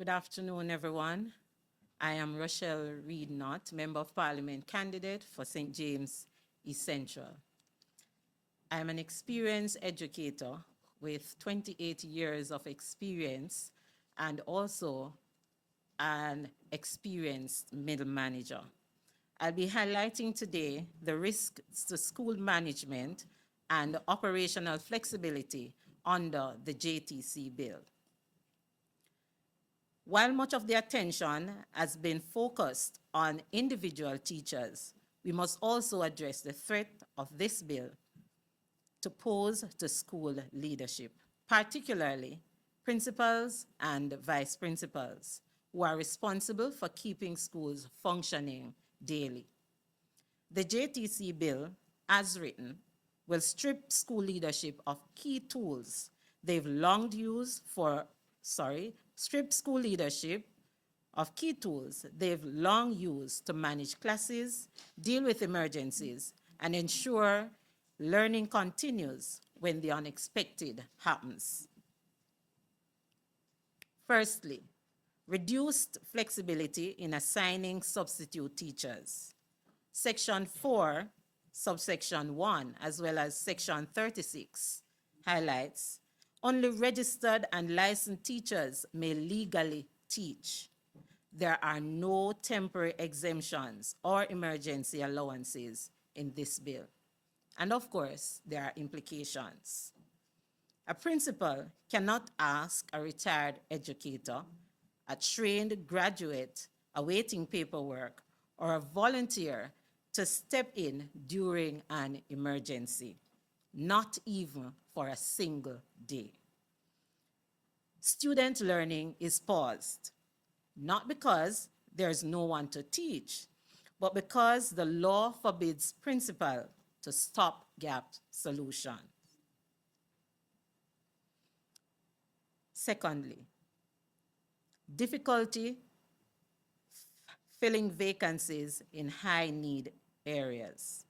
Good afternoon, everyone. I am Rushell Reid Knott, Member of Parliament candidate for St. James East Central. I am an experienced educator with 28 years of experience and also an experienced middle manager. I'll be highlighting today the risks to school management and operational flexibility under the JTC Bill. While much of the attention has been focused on individual teachers, we must also address the threat of this bill to pose to school leadership, particularly principals and vice principals, who are responsible for keeping schools functioning daily. The JTC bill, as written, will strip school leadership of key tools they've long used strip school leadership of key tools they've long used to manage classes, deal with emergencies, and ensure learning continues when the unexpected happens. Firstly, reduced flexibility in assigning substitute teachers. Section 4, subsection 1, as well as section 36, highlights only registered and licensed teachers may legally teach. There are no temporary exemptions or emergency allowances in this bill. And of course, there are implications. A principal cannot ask a retired educator, a trained graduate awaiting paperwork, or a volunteer to step in during an emergency, not even for a single day. Student learning is paused, not because there's no one to teach, but because the law forbids principal to stop-gap solution. Secondly, difficulty filling vacancies in high-need areas.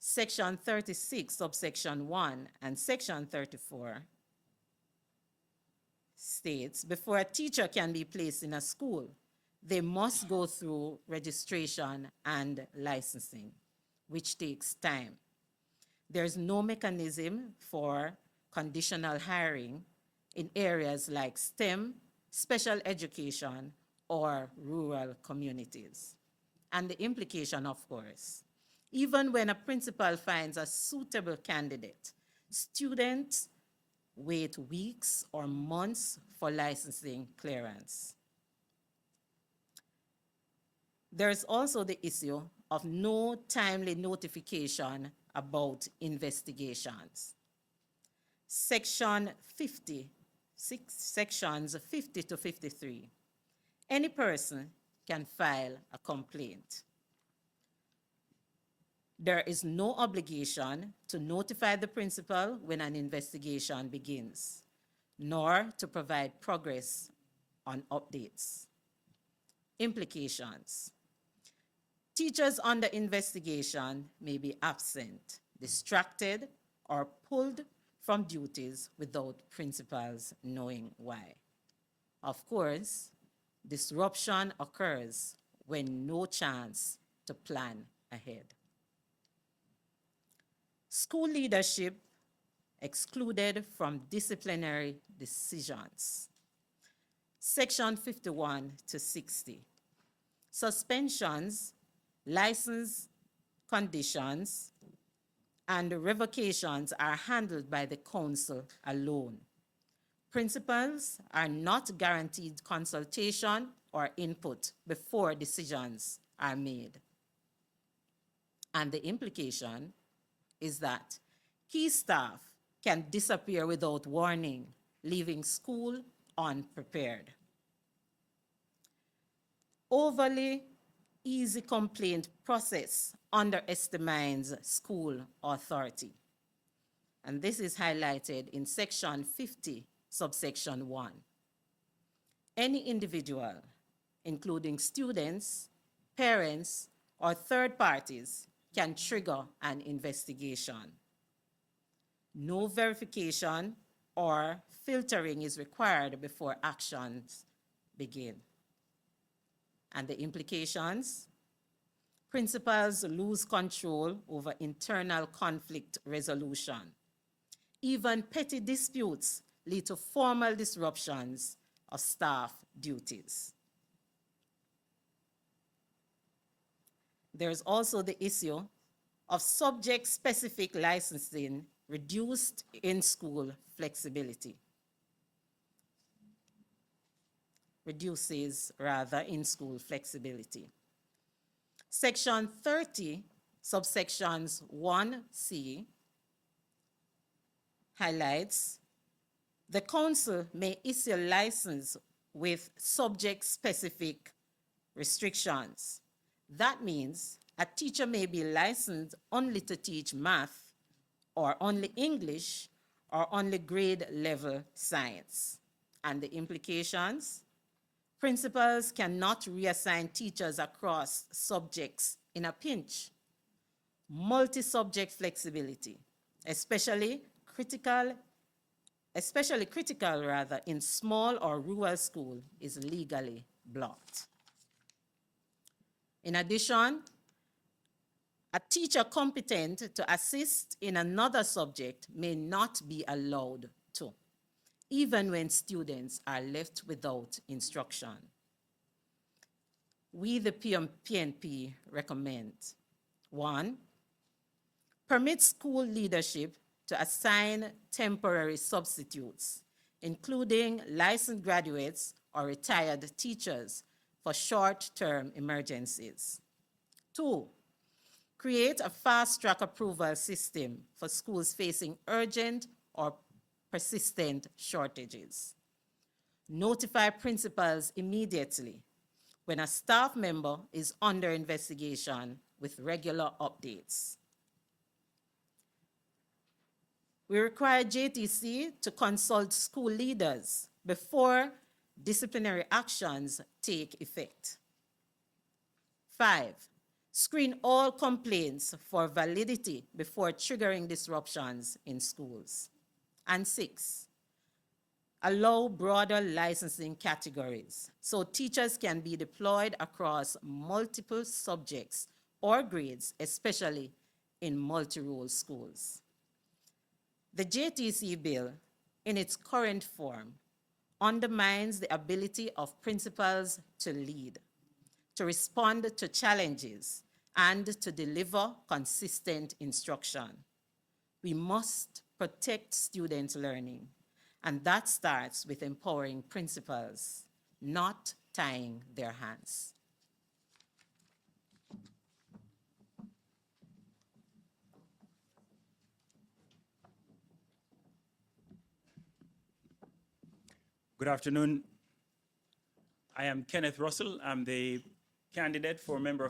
Section 36, subsection 1, and section 34 states, before a teacher can be placed in a school, they must go through registration and licensing, which takes time. There's no mechanism for conditional hiring in areas like STEM, special education, or rural communities. And the implication, of course, even when a principal finds a suitable candidate, students wait weeks or months for licensing clearance. There's also the issue of no timely notification about investigations. Section 50, sections 50 to 53. Any person can file a complaint. There is no obligation to notify the principal when an investigation begins, nor to provide progress on updates. Implications. Teachers under investigation may be absent, distracted, or pulled from duties without principals knowing why. Of course, disruption occurs when no chance to plan ahead. School leadership excluded from disciplinary decisions. Section 51 to 60. Suspensions, license conditions, and revocations are handled by the council alone. Principals are not guaranteed consultation or input before decisions are made. And the implication is that key staff can disappear without warning, leaving school unprepared. Overly easy complaint process underestimates school authority. And this is highlighted in section 50, subsection 1. Any individual, including students, parents, or third parties, can trigger an investigation. No verification or filtering is required before actions begin. And the implications? Principals lose control over internal conflict resolution. Even petty disputes lead to formal disruptions of staff duties. There's also the issue of subject-specific licensing reduced in-school flexibility. Reduces, rather, in-school flexibility. Section 30, subsections 1C, highlights the council may issue a license with subject-specific restrictions. That means a teacher may be licensed only to teach math, or only English, or only grade level science. And the implications? Principals cannot reassign teachers across subjects in a pinch. Multi-subject flexibility, especially critical in small or rural school, is legally blocked. In addition, a teacher competent to assist in another subject may not be allowed to, even when students are left without instruction. We, the PNP, recommend: 1, permit school leadership to assign temporary substitutes, including licensed graduates or retired teachers, for short-term emergencies. 2, create a fast-track approval system for schools facing urgent or persistent shortages. Notify principals immediately when a staff member is under investigation with regular updates. We require JTC to consult school leaders before disciplinary actions take effect. 5, screen all complaints for validity before triggering disruptions in schools. And 6, allow broader licensing categories so teachers can be deployed across multiple subjects or grades, especially in multi-role schools. The JTC bill, in its current form, undermines the ability of principals to lead, to respond to challenges, and to deliver consistent instruction. We must protect student learning, and that starts with empowering principals, not tying their hands. Good afternoon. I am Kenneth Russell. I'm the candidate for member of